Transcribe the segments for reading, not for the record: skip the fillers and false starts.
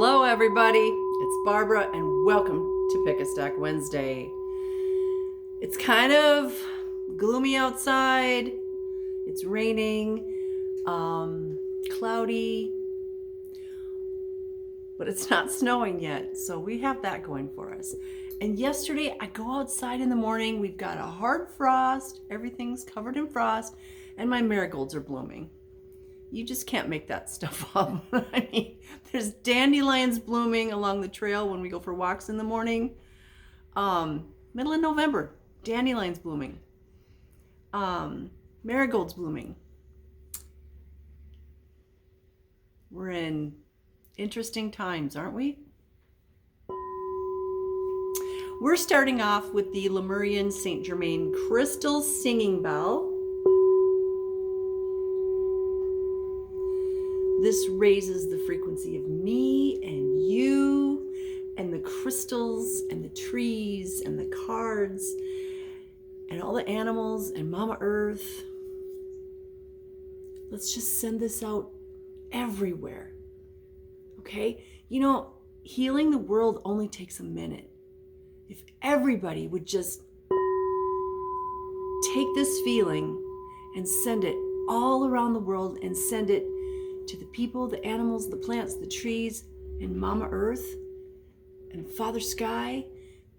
Hello everybody, it's Barbara and welcome to Pick a Stack Wednesday. It's kind of gloomy outside, it's raining, cloudy, but it's not snowing yet, so we have that going for us. And yesterday I go outside in the morning, we've got a hard frost, everything's covered in frost, and my marigolds are blooming. You just can't make that stuff up. I mean, there's dandelions blooming along the trail when we go for walks in the morning. Middle of November, dandelions blooming. Marigolds blooming. We're in interesting times, aren't we? We're starting off with the Lemurian Saint Germain Crystal Singing Bell. This raises the frequency of me and you and the crystals and the trees and the cards and all the animals and Mama Earth. Let's just send this out everywhere. Okay? You know, healing the world only takes a minute. If everybody would just take this feeling and send it all around the world and send it to the people, the animals, the plants, the trees, and Mama Earth, and Father Sky,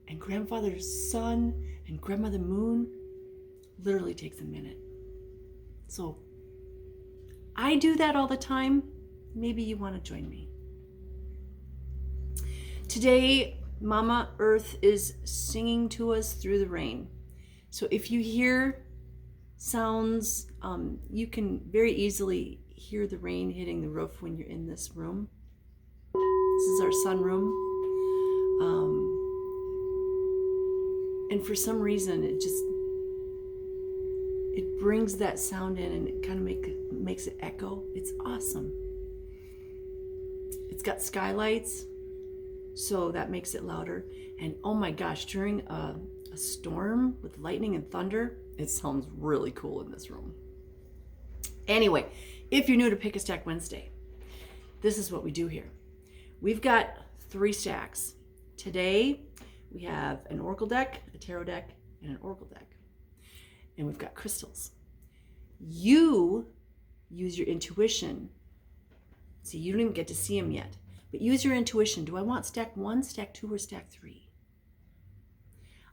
and Grandfather Sun, and Grandmother Moon, literally takes a minute. So I do that all the time. Maybe you want to join me. Today, Mama Earth is singing to us through the rain. So if you hear sounds, you can very easily hear the rain hitting the roof when you're in this room. This is our sunroom. And for some reason, it brings that sound in and it kind of makes it echo. It's awesome. It's got skylights, so that makes it louder. And oh my gosh, during a storm with lightning and thunder, it sounds really cool in this room. Anyway, if you're new to Pick a Stack Wednesday, this is what we do here. We've got 3 stacks. Today, we have an oracle deck, a tarot deck, and an oracle deck. And we've got crystals. You use your intuition. See, you don't even get to see them yet. But use your intuition. Do I want stack 1, stack 2, or stack 3?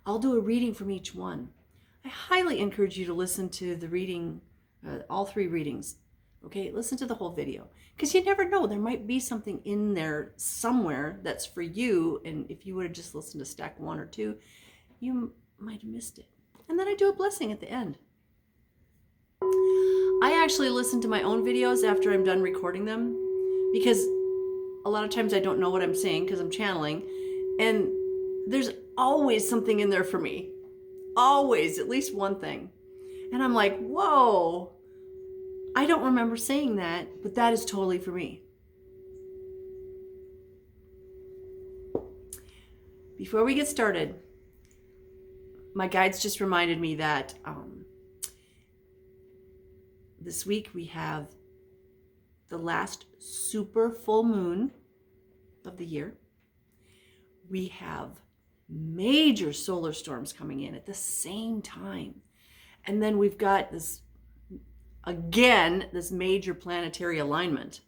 I'll do a reading from each one. I highly encourage you to listen to the reading, all 3 readings. Okay, listen to the whole video, because you never know, there might be something in there somewhere that's for you, and if you would have just listened to stack 1 or 2, you might have missed it. And then I do a blessing at the end. I actually listen to my own videos after I'm done recording them, because a lot of times I don't know what I'm saying because I'm channeling, and there's always something in there for me. Always, at least one thing. And I'm like, whoa, I don't remember saying that, but that is totally for me. Before we get started, my guides just reminded me that this week we have the last super full moon of the year. We have major solar storms coming in at the same time. And then we've got this major planetary alignment.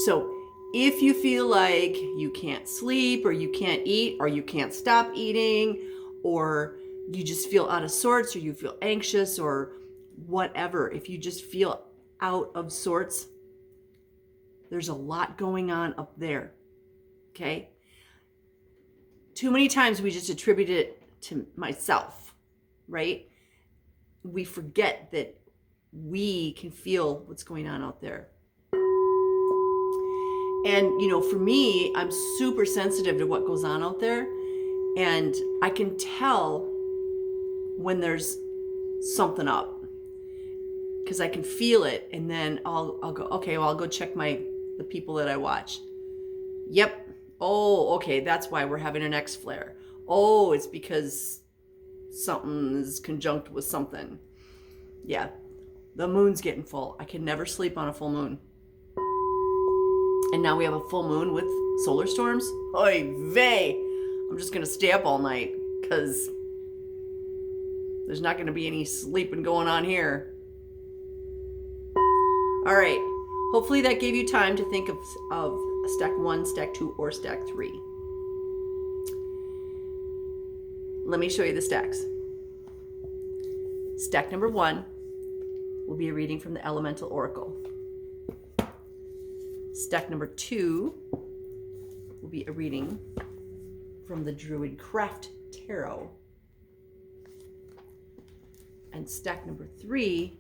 So if you feel like you can't sleep, or you can't eat, or you can't stop eating, or you just feel out of sorts, or you feel anxious, or whatever, if you just feel out of sorts, there's a lot going on up there. Okay? Too many times we just attribute it to myself, right? We forget that we can feel what's going on out there. And, you know, for me, I'm super sensitive to what goes on out there. And I can tell when there's something up, because I can feel it. And then I'll go, okay, well, I'll go check the people that I watch. Yep. Oh, okay, that's why we're having an X flare. Oh, it's because something is conjunct with something. Yeah, the moon's getting full. I can never sleep on a full moon. And now we have a full moon with solar storms. Oy vey! I'm just gonna stay up all night because there's not gonna be any sleeping going on here. All right. Hopefully that gave you time to think of stack 1, stack 2, or stack 3. Let me show you the stacks. Stack number 1 will be a reading from the Elemental Oracle. Stack number 2 will be a reading from the Druid Craft Tarot. And stack number 3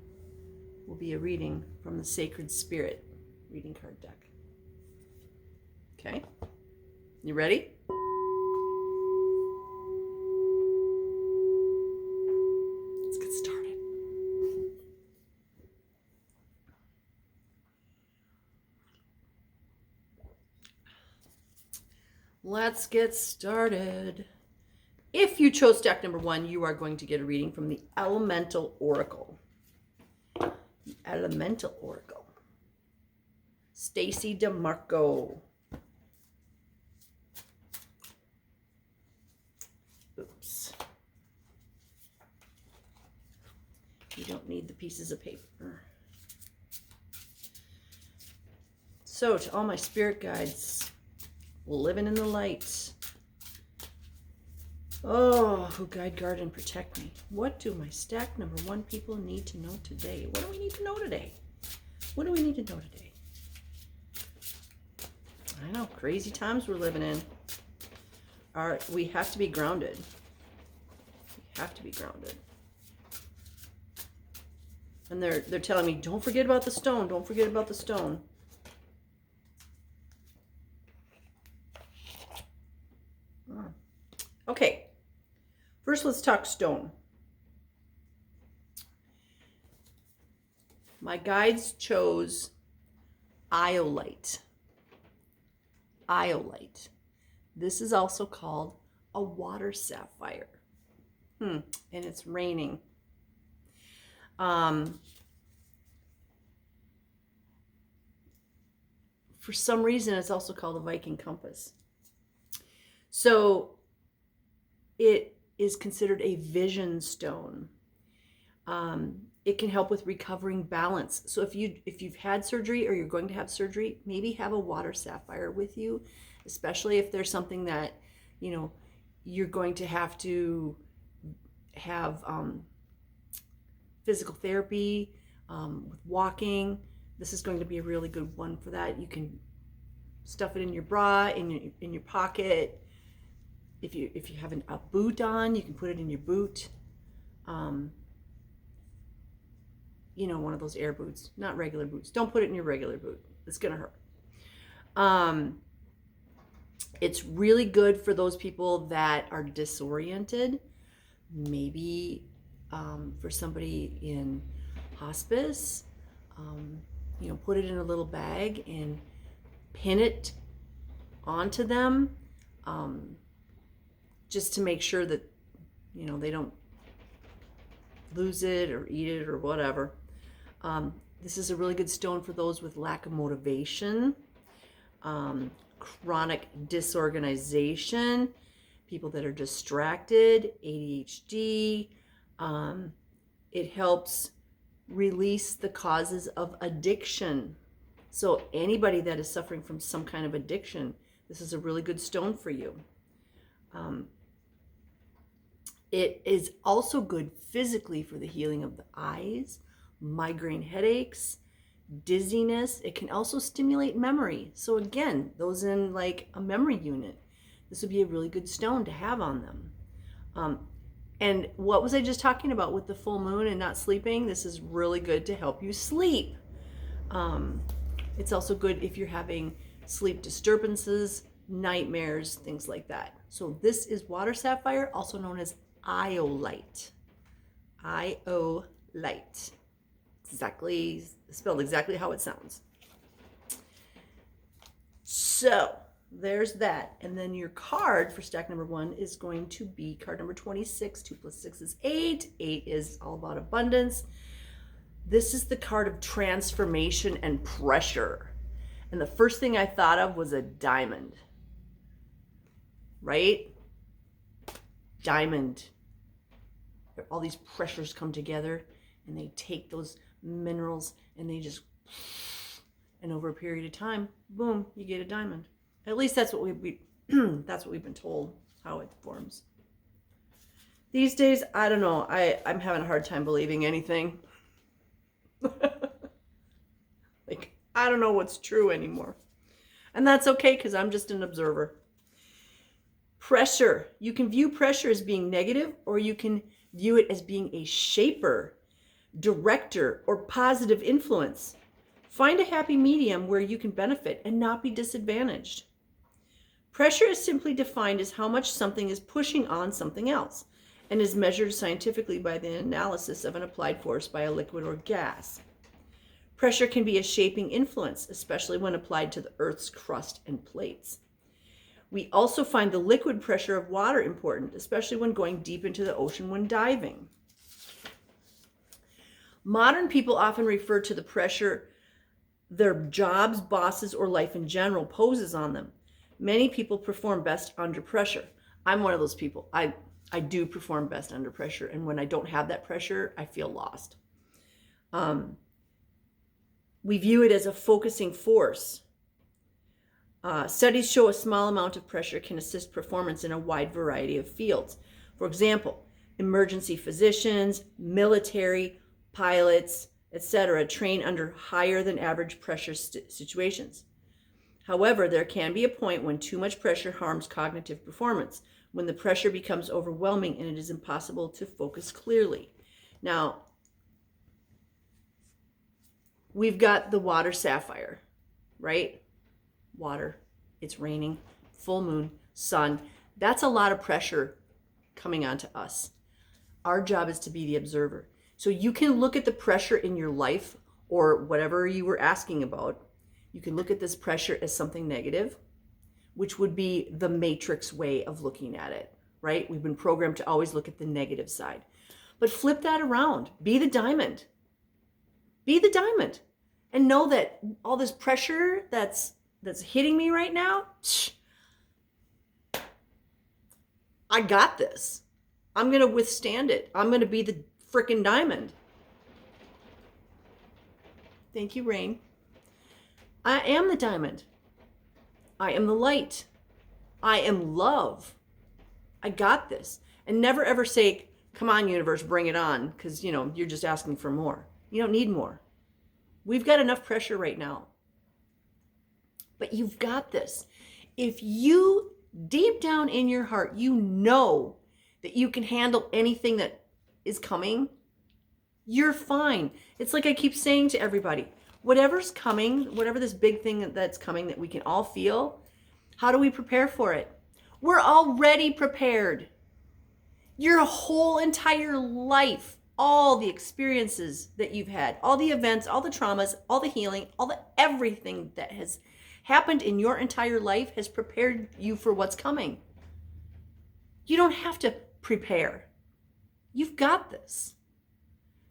will be a reading from the Sacred Spirit reading card deck. Okay, you ready? Let's get started. Let's get started. If you chose stack number 1, you are going to get a reading from the Elemental Oracle. The Elemental Oracle. Stacy DeMarco. Oops. You don't need the pieces of paper. So, to all my spirit guides, living in the light. Oh, who guide, guard, and protect me. What do my stack number 1 people need to know today? What do we need to know today? What do we need to know today? I know, crazy times we're living in. We have to be grounded. We have to be grounded. And they're telling me, don't forget about the stone. Don't forget about the stone. Okay. First, let's talk stone. My guides chose iolite. Iolite. This is also called a water sapphire. And it's raining. For some reason, it's also called a Viking compass. So it is considered a vision stone. It can help with recovering balance. So if you've had surgery or you're going to have surgery, maybe have a water sapphire with you, especially if there's something that, you're going to have physical therapy, with walking. This is going to be a really good one for that. You can stuff it in your bra, in your pocket. If you have a boot on, you can put it in your boot. One of those air boots, not regular boots. Don't put it in your regular boot. It's going to hurt. It's really good for those people that are disoriented. Maybe for somebody in hospice, put it in a little bag and pin it onto them. Just to make sure that, they don't lose it or eat it or whatever. This is a really good stone for those with lack of motivation, chronic disorganization, people that are distracted, ADHD. It helps release the causes of addiction. So anybody that is suffering from some kind of addiction, this is a really good stone for you. It is also good physically for the healing of the eyes, migraine headaches, dizziness. It can also stimulate memory. So again, those in like a memory unit, this would be a really good stone to have on them. And what was I just talking about with the full moon and not sleeping? This is really good to help you sleep. It's also good if you're having sleep disturbances, nightmares, things like that. So this is water sapphire, also known as iolite. Iolite. Spelled exactly how it sounds. So there's that. And then your card for stack number 1 is going to be card number 26. 2 + 6 is 8. 8 is all about abundance. This is the card of transformation and pressure. And the first thing I thought of was a diamond, right? Diamond. All these pressures come together and they take those minerals and they just, and over a period of time, boom, you get a diamond. At least that's what that's what we've been told, how it forms. These days, I don't know. I'm having a hard time believing anything. Like, I don't know what's true anymore. And that's okay, because I'm just an observer. Pressure. You can view pressure as being negative, or you can view it as being a shaper, director, or positive influence. Find a happy medium where you can benefit and not be disadvantaged. Pressure is simply defined as how much something is pushing on something else, and is measured scientifically by the analysis of an applied force by a liquid or gas. Pressure can be a shaping influence, especially when applied to the Earth's crust and plates. We also find the liquid pressure of water important, especially when going deep into the ocean when diving. Modern people often refer to the pressure their jobs, bosses, or life in general poses on them. Many people perform best under pressure. I'm one of those people. I do perform best under pressure, and when I don't have that pressure, I feel lost. We view it as a focusing force. Studies show a small amount of pressure can assist performance in a wide variety of fields. For example, emergency physicians, military, pilots, etc. train under higher than average pressure situations. However, there can be a point when too much pressure harms cognitive performance, when the pressure becomes overwhelming and it is impossible to focus clearly. Now, we've got the water sapphire, right? Water, it's raining, full moon, sun. That's a lot of pressure coming onto us. Our job is to be the observer. So you can look at the pressure in your life or whatever you were asking about. You can look at this pressure as something negative, which would be the matrix way of looking at it, right? We've been programmed to always look at the negative side. But flip that around. Be the diamond. Be the diamond. And know that all this pressure that's hitting me right now, I got this. I'm going to withstand it. I'm going to be the frickin' diamond. Thank you, Rain. I am the diamond. I am the light. I am love. I got this. And never ever say, come on, universe, bring it on, because, you're just asking for more. You don't need more. We've got enough pressure right now. But you've got this. If you, deep down in your heart, you know that you can handle anything that is coming, you're fine. It's like I keep saying to everybody, whatever's coming, whatever this big thing that's coming that we can all feel, how do we prepare for it? We're already prepared. Your whole entire life, all the experiences that you've had, all the events, all the traumas, all the healing, everything that has happened in your entire life has prepared you for what's coming. You don't have to prepare. You've got this.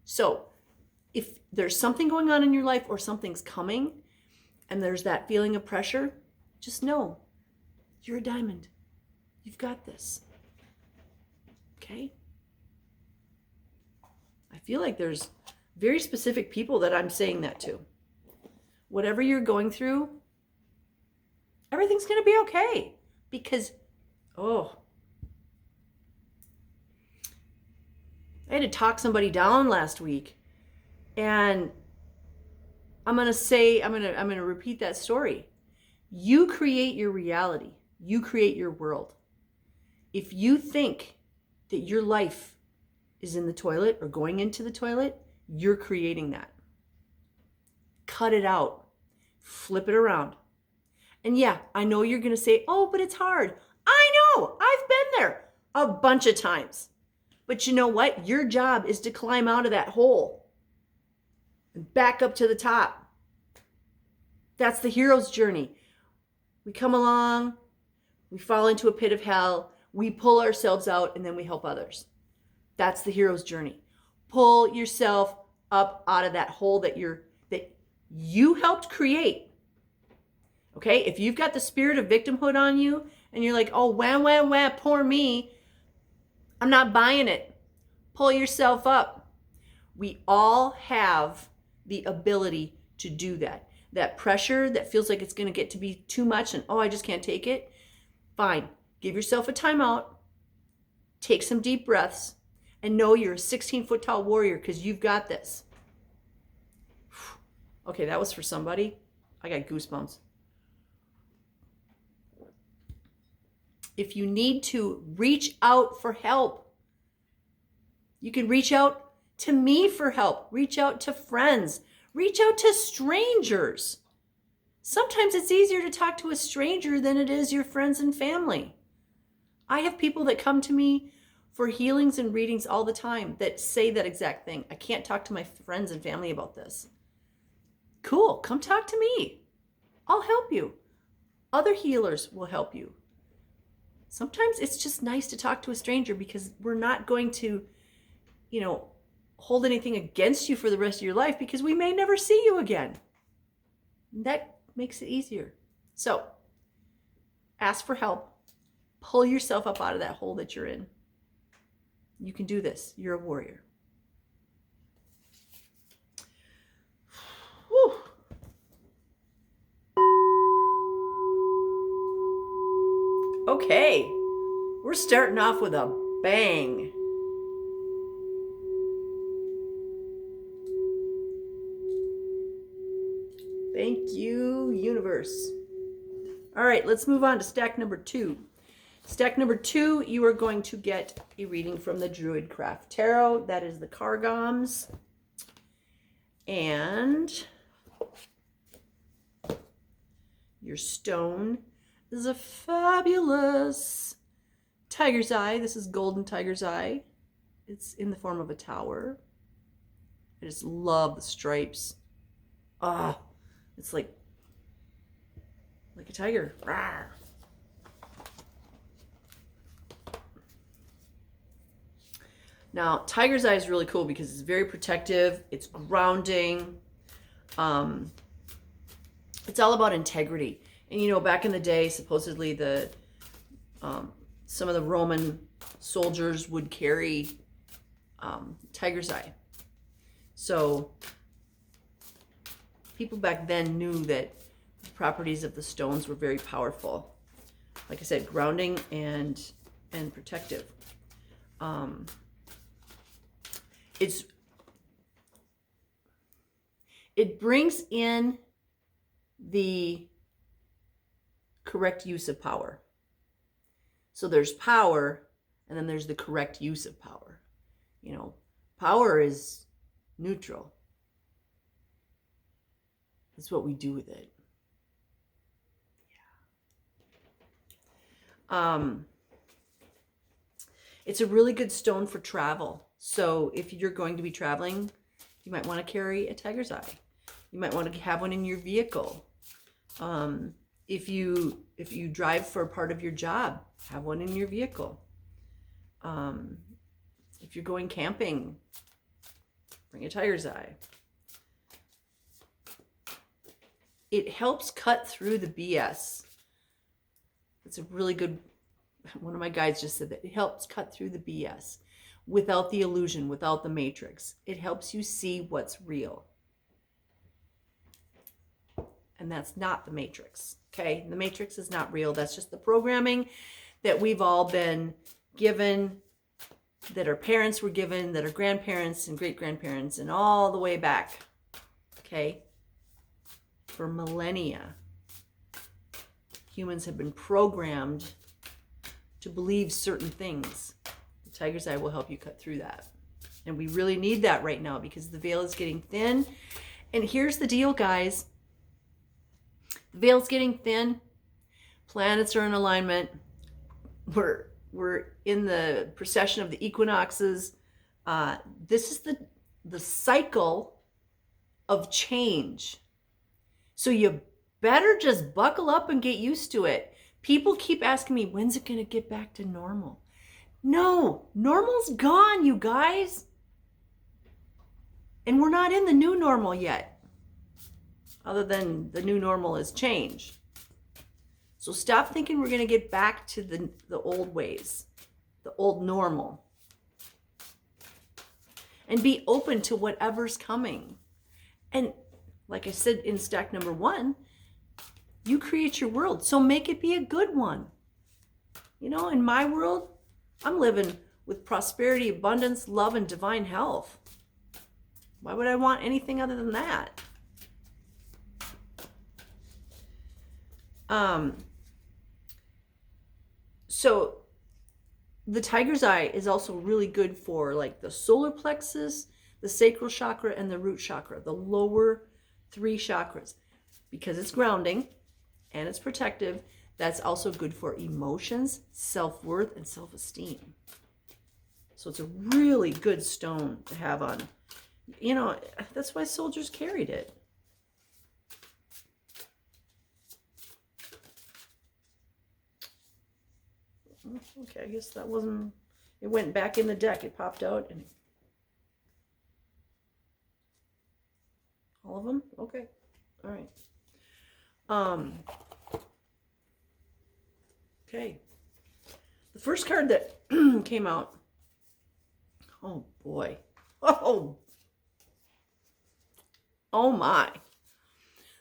So if there's something going on in your life or something's coming and there's that feeling of pressure, just know you're a diamond. You've got this. Okay? I feel like there's very specific people that I'm saying that to. Whatever you're going through, everything's going to be okay. Because, I had to talk somebody down last week. And I'm going to repeat that story. You create your reality. You create your world. If you think that your life is in the toilet or going into the toilet, you're creating that. Cut it out. Flip it around. And yeah, I know you're going to say, oh, but it's hard. I know. I've been there a bunch of times. But you know what? Your job is to climb out of that hole and back up to the top. That's the hero's journey. We come along, we fall into a pit of hell, we pull ourselves out, and then we help others. That's the hero's journey. Pull yourself up out of that hole that you helped create. Okay? If you've got the spirit of victimhood on you and you're like, oh, wah, wah, wah, poor me, I'm not buying it. Pull yourself up. We all have the ability to do that. That pressure that feels like it's going to get to be too much and, oh, I just can't take it. Fine. Give yourself a timeout. Take some deep breaths and know you're a 16-foot tall warrior because you've got this. Okay, that was for somebody. I got goosebumps. If you need to reach out for help, you can reach out to me for help. Reach out to friends. Reach out to strangers. Sometimes it's easier to talk to a stranger than it is your friends and family. I have people that come to me for healings and readings all the time that say that exact thing. I can't talk to my friends and family about this. Cool, come talk to me. I'll help you. Other healers will help you. Sometimes it's just nice to talk to a stranger because we're not going to, hold anything against you for the rest of your life because we may never see you again. That makes it easier. So, ask for help. Pull yourself up out of that hole that you're in. You can do this. You're a warrior. Whew. Okay, we're starting off with a bang. Thank you, universe. All right, let's move on to stack number 2. Stack number 2, you are going to get a reading from the Druidcraft Tarot. That is the Cargoms. And your stone is a fabulous tiger's eye. This is golden tiger's eye. It's in the form of a tower. I just love the stripes. It's like a tiger. Rawr. Now, tiger's eye is really cool because it's very protective. It's grounding. It's all about integrity. And back in the day, supposedly some of the Roman soldiers would carry tiger's eye. So people back then knew that the properties of the stones were very powerful. Like I said, grounding and protective. It brings in the correct use of power. So there's power, and then there's the correct use of power. Power is neutral. It's what we do with it. Yeah. It's a really good stone for travel. So if you're going to be traveling, you might want to carry a tiger's eye. You might want to have one in your vehicle. If you drive for a part of your job, have one in your vehicle. If you're going camping, bring a tiger's eye. It helps cut through the BS. It's a really good, one of my guides just said that it helps cut through the BS without the illusion, without the matrix. It helps you see what's real. And that's not the matrix, okay? The matrix is not real. That's just the programming that we've all been given, that our parents were given, that our grandparents and great-grandparents and all the way back, okay? For millennia, humans have been programmed to believe certain things. The tiger's eye will help you cut through that. And we really need that right now because the veil is getting thin. And here's the deal, guys. The veil's getting thin. Planets are in alignment. We're in the precession of the equinoxes. This is the cycle of change. So you better just buckle up and get used to it. People keep asking me, when's it going to get back to normal? No, normal's gone, you guys. And we're not in the new normal yet. Other than the new normal is change. So stop thinking we're going to get back to the old ways, the old normal. And be open to whatever's coming. And like I said in stack number 1, you create your world. So make it be a good one. You know, in my world, I'm living with prosperity, abundance, love, and divine health. Why would I want anything other than that? So the tiger's eye is also really good for like the solar plexus, the sacral chakra, and the root chakra, the lower 3 chakras, because it's grounding and it's protective. That's also good for emotions, self-worth, and self-esteem. So it's a really good stone to have on. You know, that's why soldiers carried it. Okay, I guess that wasn't, it went back in the deck. It popped out. And all of them? Okay. All right. Okay. The first card that came out. Oh boy. Oh my.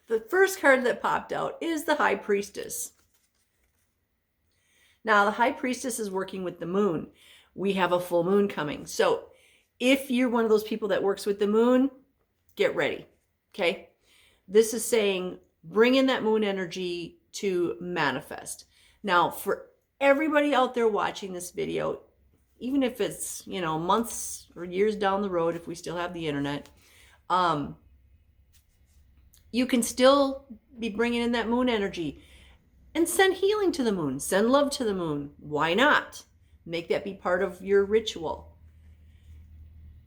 The first card that popped out is the High Priestess. Now, the High Priestess is working with the moon. We have a full moon coming. So if you're one of those people that works with the moon, get ready, okay? This is saying bring in that moon energy to manifest. Now, for everybody out there watching this video, even if it's, you know, months or years down the road, if we still have the internet, you can still be bringing in that moon energy. And send healing to the moon. Send love to the moon. Why not? Make that be part of your ritual.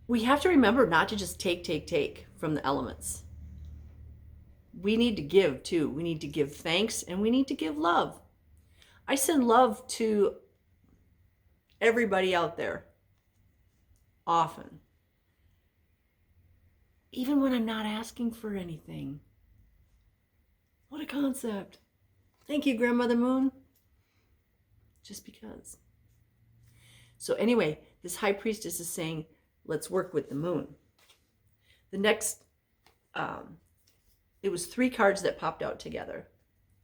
We have to remember not to just take from the elements. We need to give too. We need to give thanks and we need to give love. I send love to everybody out there often. Even when I'm not asking for anything. What a concept. Thank you, Grandmother Moon. Just because. So anyway, this High Priestess is saying, let's work with the moon. The next, it was 3 cards that popped out together.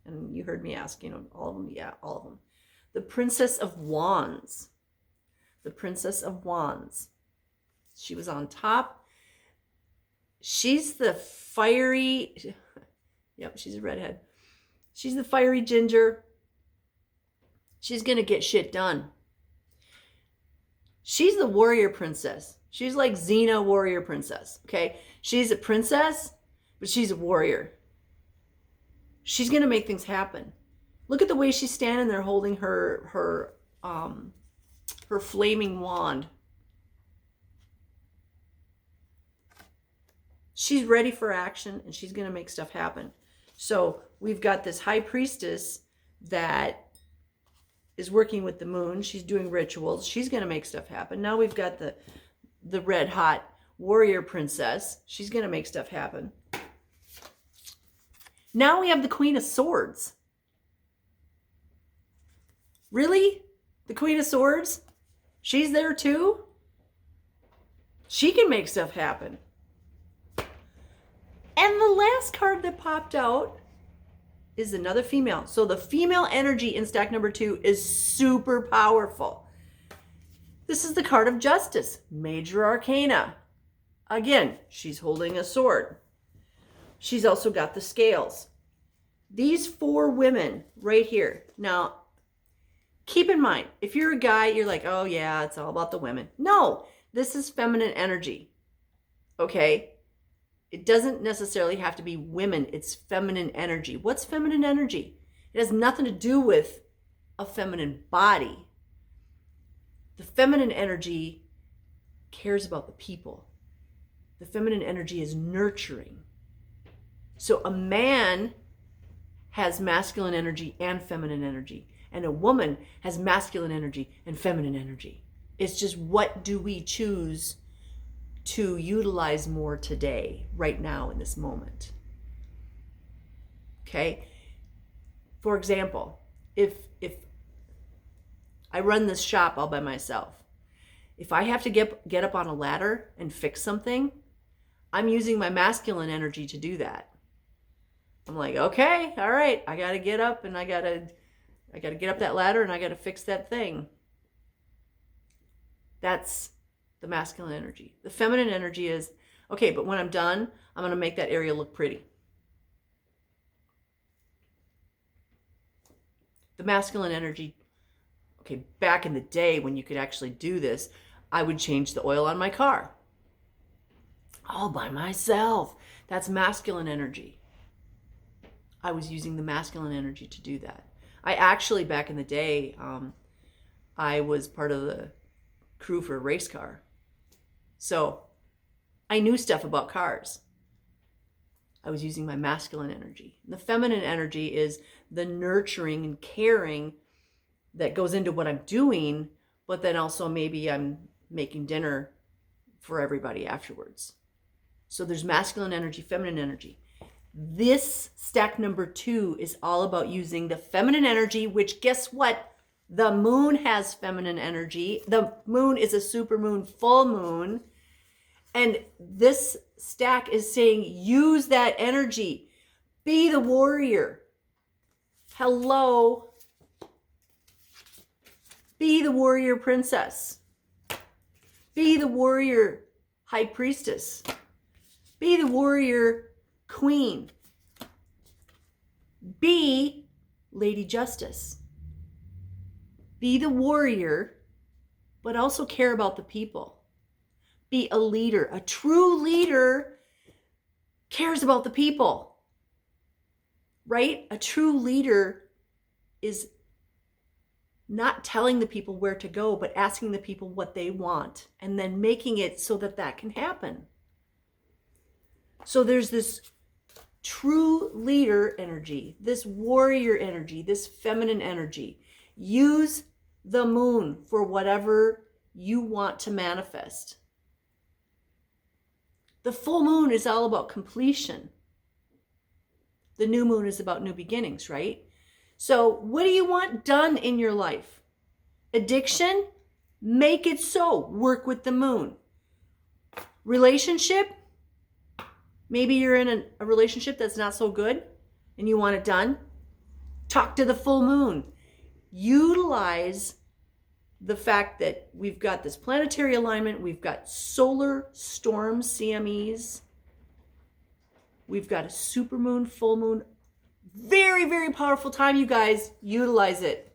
And you heard me ask, you know, all of them? Yeah, all of them. The Princess of Wands. The Princess of Wands. She was on top. She's the fiery, yep, she's a redhead. She's the fiery ginger. She's going to get shit done. She's the warrior princess. She's like Xena warrior princess, okay? She's a princess, but she's a warrior. She's going to make things happen. Look at the way she's standing there holding her flaming wand. She's ready for action and she's going to make stuff happen. So we've got this High Priestess that is working with the moon. She's doing rituals. She's going to make stuff happen. Now we've got the red hot warrior princess. She's going to make stuff happen. Now we have the Queen of Swords. Really? The Queen of Swords? She's there too? She can make stuff happen. And the last card that popped out is another female. So the female energy in stack number 2 is super powerful. This is the card of Justice, Major Arcana. Again, she's holding a sword. She's also got the scales. These 4 women right here. Now, keep in mind, if you're a guy, you're like, oh yeah, it's all about the women. No, this is feminine energy. Okay? It doesn't necessarily have to be women. It's feminine energy. What's feminine energy? It has nothing to do with a feminine body. The feminine energy cares about the people. The feminine energy is nurturing. So a man has masculine energy and feminine energy. And a woman has masculine energy and feminine energy. It's just, what do we choose to utilize more today, right now, in this moment? Okay? For example, if I run this shop all by myself, if I have to get up on a ladder and fix something, I'm using my masculine energy to do that. I'm like, okay, all right, I got to get up and I got to get up that ladder and I got to fix that thing. That's the masculine energy. The feminine energy is, okay, but when I'm done, I'm going to make that area look pretty. The masculine energy, okay, back in the day when you could actually do this, I would change the oil on my car all by myself. That's masculine energy. I was using the masculine energy to do that. I actually, back in the day, I was part of the crew for a race car. So I knew stuff about cars. I was using my masculine energy. The feminine energy is the nurturing and caring that goes into what I'm doing, but then also maybe I'm making dinner for everybody afterwards. So there's masculine energy, feminine energy. This stack number 2 is all about using the feminine energy, which guess what? The moon has feminine energy. The moon is a supermoon, full moon. And this stack is saying, use that energy. Be the warrior. Hello. Be the warrior princess. Be the warrior high priestess. Be the warrior queen. Be Lady Justice. Be the warrior, but also care about the people. Be a leader. A true leader cares about the people, right? A true leader is not telling the people where to go, but asking the people what they want and then making it so that that can happen. So there's this true leader energy, this warrior energy, this feminine energy. Use the moon for whatever you want to manifest. The full moon is all about completion. The new moon is about new beginnings, right? So what do you want done in your life? Addiction? Make it so. Work with the moon. Relationship? Maybe you're in a relationship that's not so good and you want it done. Talk to the full moon. Utilize the fact that we've got this planetary alignment. We've got solar storm CMEs. We've got a supermoon, full moon. Very, very powerful time, you guys. Utilize it.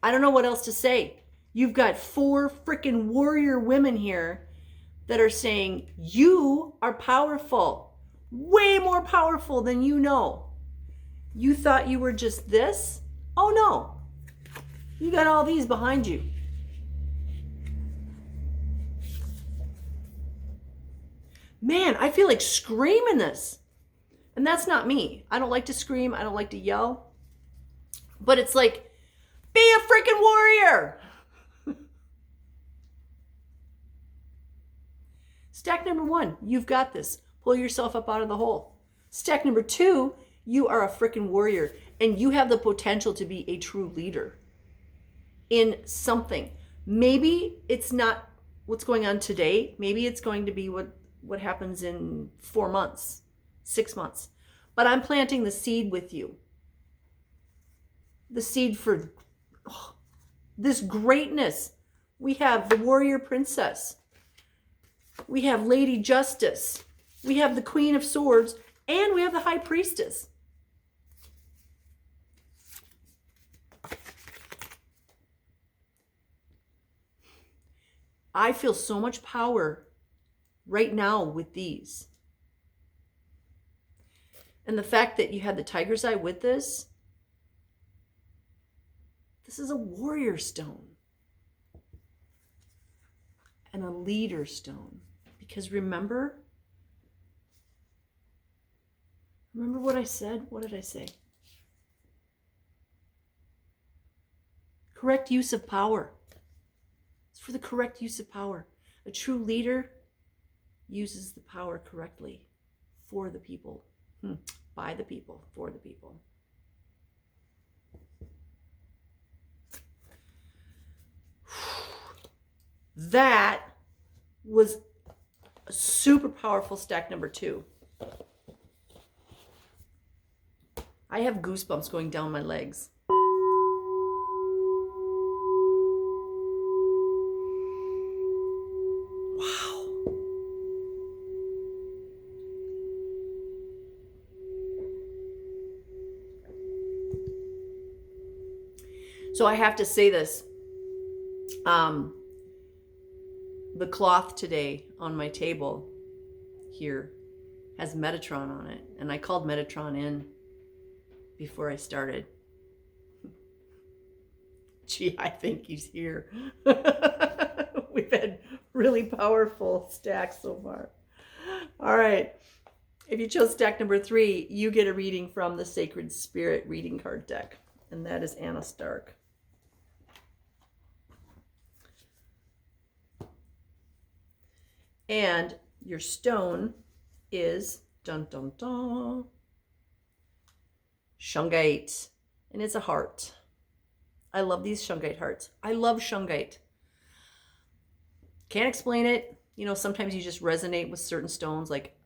I don't know what else to say. You've got 4 freaking warrior women here that are saying, you are powerful. Way more powerful than you know. You thought you were just this? Oh no. You got all these behind you. Man, I feel like screaming this. And that's not me. I don't like to scream. I don't like to yell. But it's like, be a freaking warrior. Stack number 1, you've got this. Pull yourself up out of the hole. Stack number 2, you are a freaking warrior. And you have the potential to be a true leader in something. Maybe it's not what's going on today. Maybe it's going to be what happens in 4 months, 6 months. But I'm planting the seed with you. The seed for this greatness. We have the warrior princess. We have Lady Justice. We have the Queen of Swords. And we have the High Priestess. I feel so much power right now with these. And the fact that you had the tiger's eye with this is a warrior stone and a leader stone. Because remember what I said? What did I say? Correct use of power. It's for the correct use of power. A true leader uses the power correctly for the people, by the people, for the people. that was a super powerful stack number 2. I have goosebumps going down my legs. Wow. So I have to say this. The cloth today on my table here has Metatron on it. And I called Metatron in before I started. Gee, I think he's here. We've had really powerful stacks so far. All right. If you chose stack number 3, you get a reading from the Sacred Spirit reading card deck. And that is Anna Stark. And your stone is, dun dun dun, shungite. And it's a heart. I love these shungite hearts. I love shungite. Can't explain it. You know, sometimes you just resonate with certain stones. Like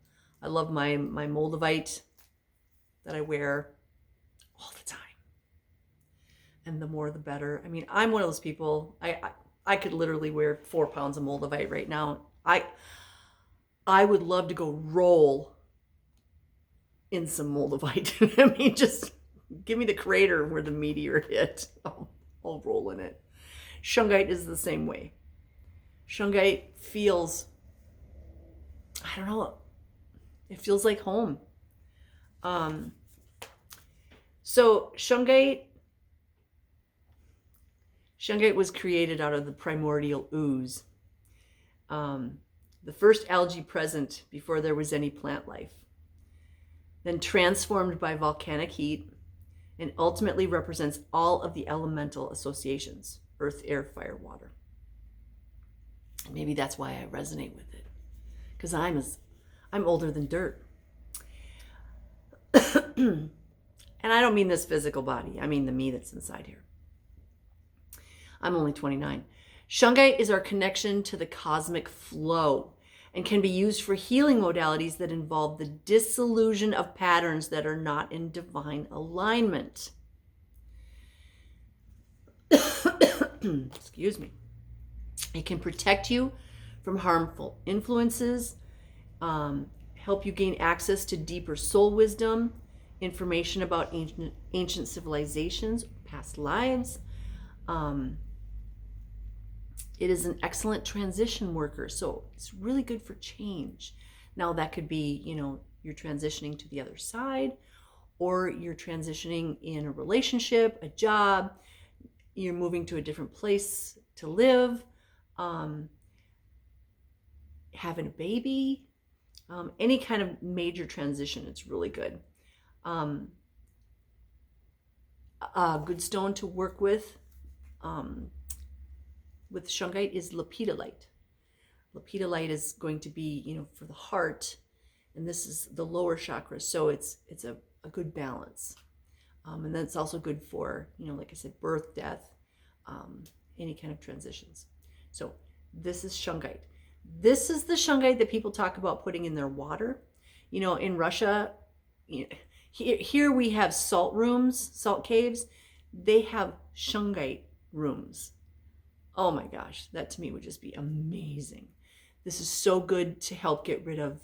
I love my moldavite that I wear all the time. And the more the better. I mean, I'm one of those people. I could literally wear 4 pounds of moldavite right now. I would love to go roll in some moldavite. I mean, just give me the crater where the meteor hit. I'll roll in it. Shungite is the same way. Shungite feels, I don't know, it feels like home. So shungite was created out of the primordial ooze. The first algae present before there was any plant life. Then transformed by volcanic heat and ultimately represents all of the elemental associations: earth, air, fire, water. And maybe that's why I resonate with it, because I'm older than dirt. And I don't mean this physical body. I mean the me that's inside here. I'm only 29. Shungite is our connection to the cosmic flow and can be used for healing modalities that involve the dissolution of patterns that are not in divine alignment. Excuse me. It can protect you from harmful influences, help you gain access to deeper soul wisdom, information about ancient civilizations, past lives. It is an excellent transition worker, so it's really good for change. Now that could be, you know, you're transitioning to the other side, or you're transitioning in a relationship, a job, you're moving to a different place to live, having a baby, any kind of major transition, it's really good. A good stone to work with shungite is lepidolite. Lepidolite is going to be, you know, for the heart, and this is the lower chakra, so it's a good balance. And then it's also good for, you know, like I said, birth, death, any kind of transitions. So this is shungite. This is the shungite that people talk about putting in their water. You know, in Russia, here we have salt rooms, salt caves. They have shungite rooms. Oh my gosh, that to me would just be amazing. This is so good to help get rid of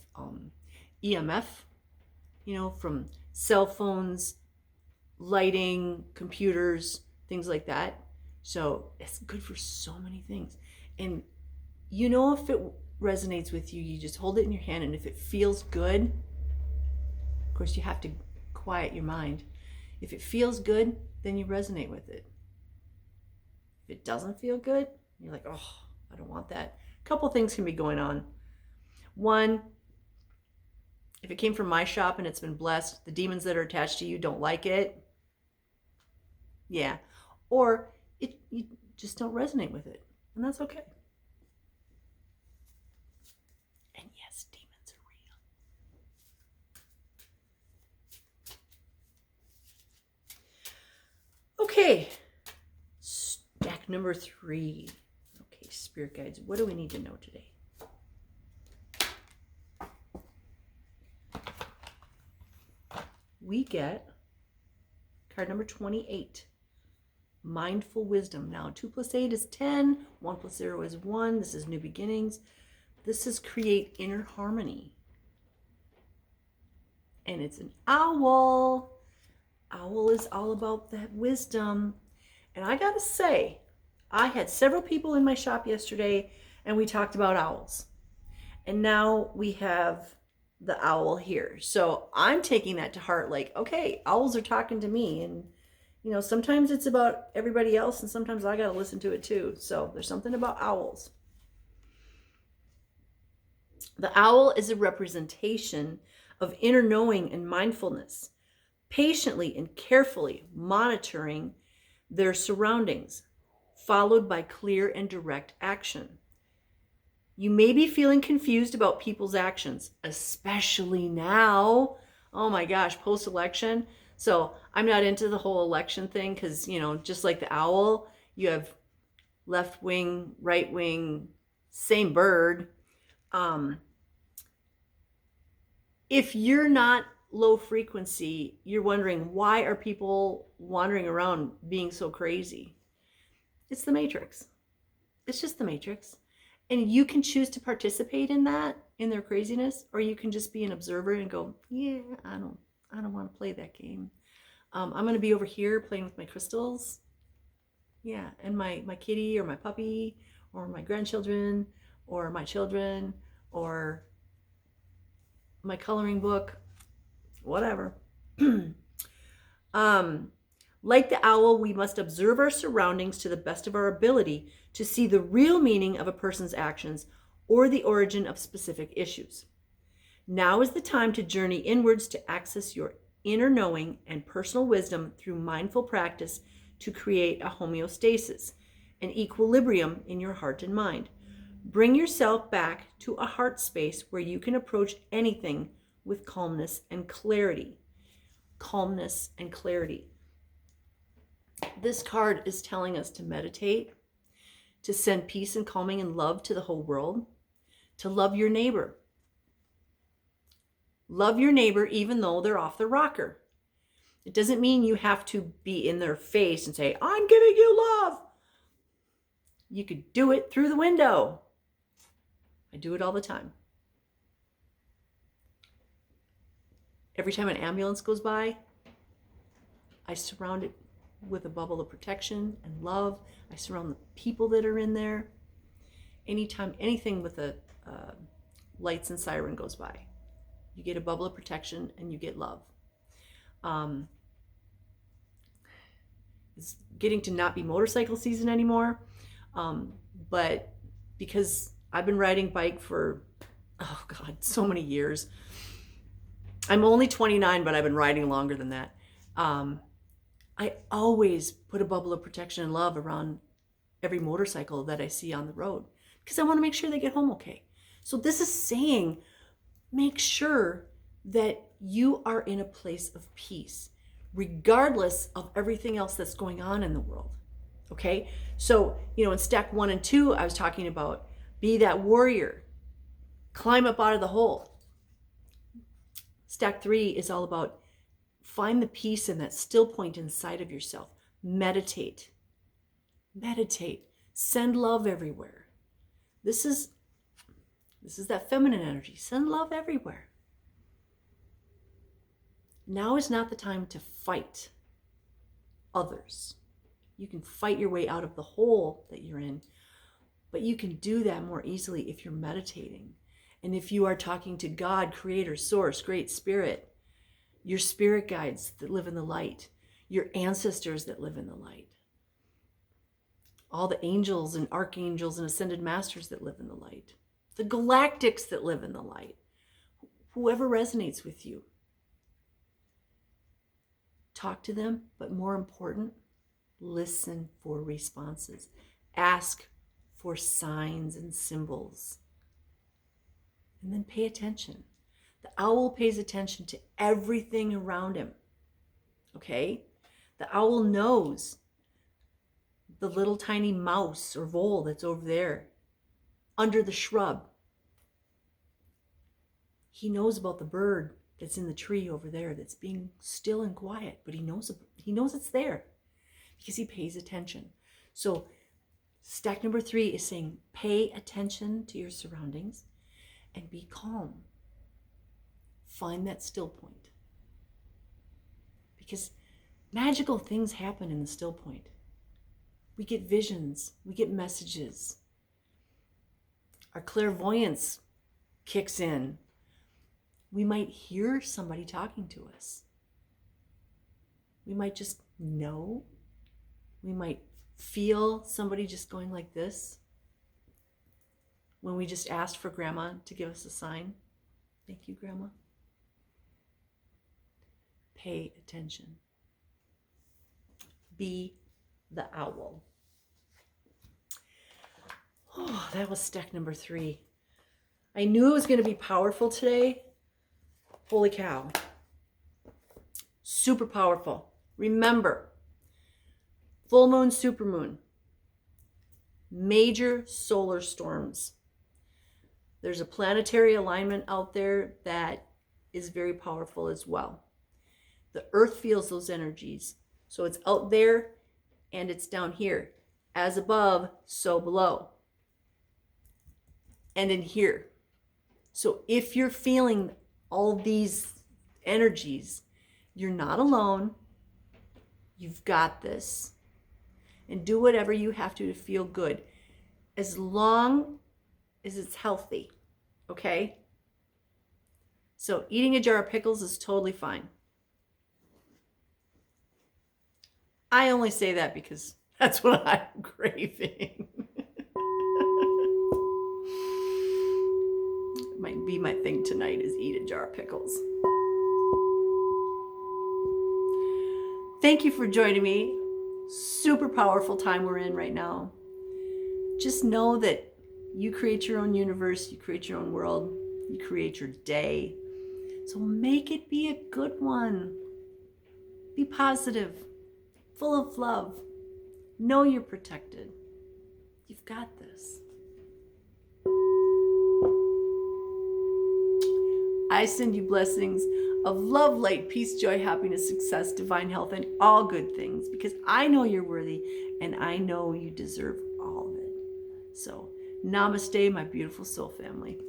EMF, you know, from cell phones, lighting, computers, things like that. So it's good for so many things. And you know, if it resonates with you, you just hold it in your hand, and if it feels good, of course you have to quiet your mind. If it feels good, then you resonate with it. If it doesn't feel good, you're like, oh, I don't want that. A couple things can be going on. One, if it came from my shop and it's been blessed, the demons that are attached to you don't like it. Yeah. Or you just don't resonate with it. And that's okay. And yes, demons are real. Okay. Stack number 3. Okay, spirit guides, what do we need to know today? We get card number 28, mindful wisdom. Now 2 plus 8 is 10, 1 plus 0 is 1. This is new beginnings. This is create inner harmony. And it's an owl. Owl is all about that wisdom. And I gotta say, I had several people in my shop yesterday and we talked about owls. And now we have the owl here. So I'm taking that to heart, like, okay, owls are talking to me. And, you know, sometimes it's about everybody else and sometimes I got to listen to it too. So there's something about owls. The owl is a representation of inner knowing and mindfulness, patiently and carefully monitoring their surroundings, followed by clear and direct action. You may be feeling confused about people's actions, especially now. Oh my gosh, post-election. So I'm not into the whole election thing because, you know, just like the owl, you have left wing, right wing, same bird. If you're not low frequency, you're wondering, why are people wandering around being so crazy? It's the matrix. It's just the matrix. And you can choose to participate in that, in their craziness, or you can just be an observer and go, yeah, I don't want to play that game. I'm going to be over here playing with my crystals. Yeah, and my kitty or my puppy or my grandchildren or my children or my coloring book, whatever. Like the owl, we must observe our surroundings to the best of our ability to see the real meaning of a person's actions or the origin of specific issues. Now is the time to journey inwards to access your inner knowing and personal wisdom through mindful practice to create a homeostasis, an equilibrium in your heart and mind. Bring yourself back to a heart space where you can approach anything with calmness and clarity. Calmness and clarity. This card is telling us to meditate, to send peace and calming and love to the whole world, to love your neighbor. Love your neighbor even though they're off the rocker. It doesn't mean you have to be in their face and say, I'm giving you love. You could do it through the window. I do it all the time. Every time an ambulance goes by, I surround it with a bubble of protection and love. I surround the people that are in there. Anytime anything with a lights and siren goes by, you get a bubble of protection and you get love. It's getting to not be motorcycle season anymore, but because I've been riding bike for, oh God, so many years. I'm only 29, but I've been riding longer than that. I always put a bubble of protection and love around every motorcycle that I see on the road because I want to make sure they get home okay. So this is saying, make sure that you are in a place of peace, regardless of everything else that's going on in the world. Okay? So, you know, in stack 1 and 2, I was talking about be that warrior, climb up out of the hole. Stack 3 is all about find the peace in that still point inside of yourself. Meditate. Meditate. Send love everywhere. This is that feminine energy. Send love everywhere. Now is not the time to fight others. You can fight your way out of the hole that you're in, but you can do that more easily if you're meditating. And if you are talking to God, Creator, Source, Great Spirit, your spirit guides that live in the light, your ancestors that live in the light, all the angels and archangels and ascended masters that live in the light, the galactics that live in the light, whoever resonates with you. Talk to them, but more important, listen for responses. Ask for signs and symbols. And then pay attention. The owl pays attention to everything around him. Okay? The owl knows the little tiny mouse or vole that's over there under the shrub. He knows about the bird that's in the tree over there that's being still and quiet, but he knows it's there because he pays attention. So stack number 3 is saying pay attention to your surroundings and be calm. Find that still point. Because magical things happen in the still point. We get visions, we get messages. Our clairvoyance kicks in. We might hear somebody talking to us. We might just know. We might feel somebody just going like this when we just asked for Grandma to give us a sign. Thank you, Grandma. Pay attention. Be the owl. Oh, that was stack number 3. I knew it was going to be powerful today. Holy cow. Super powerful. Remember, full moon, supermoon, major solar storms. There's a planetary alignment out there that is very powerful as well. The earth feels those energies. So it's out there and it's down here. As above, so below. And in here. So if you're feeling all these energies, you're not alone. You've got this. And do whatever you have to feel good. As long as it's healthy. Okay? So eating a jar of pickles is totally fine. I only say that because that's what I'm craving. It might be my thing tonight is eat a jar of pickles. Thank you for joining me. Super powerful time we're in right now. Just know that you create your own universe, you create your own world, you create your day. So make it be a good one. Be positive, full of love. Know you're protected. You've got this. I send you blessings of love, light, peace, joy, happiness, success, divine health, and all good things because I know you're worthy and I know you deserve all of it. So, namaste, my beautiful soul family.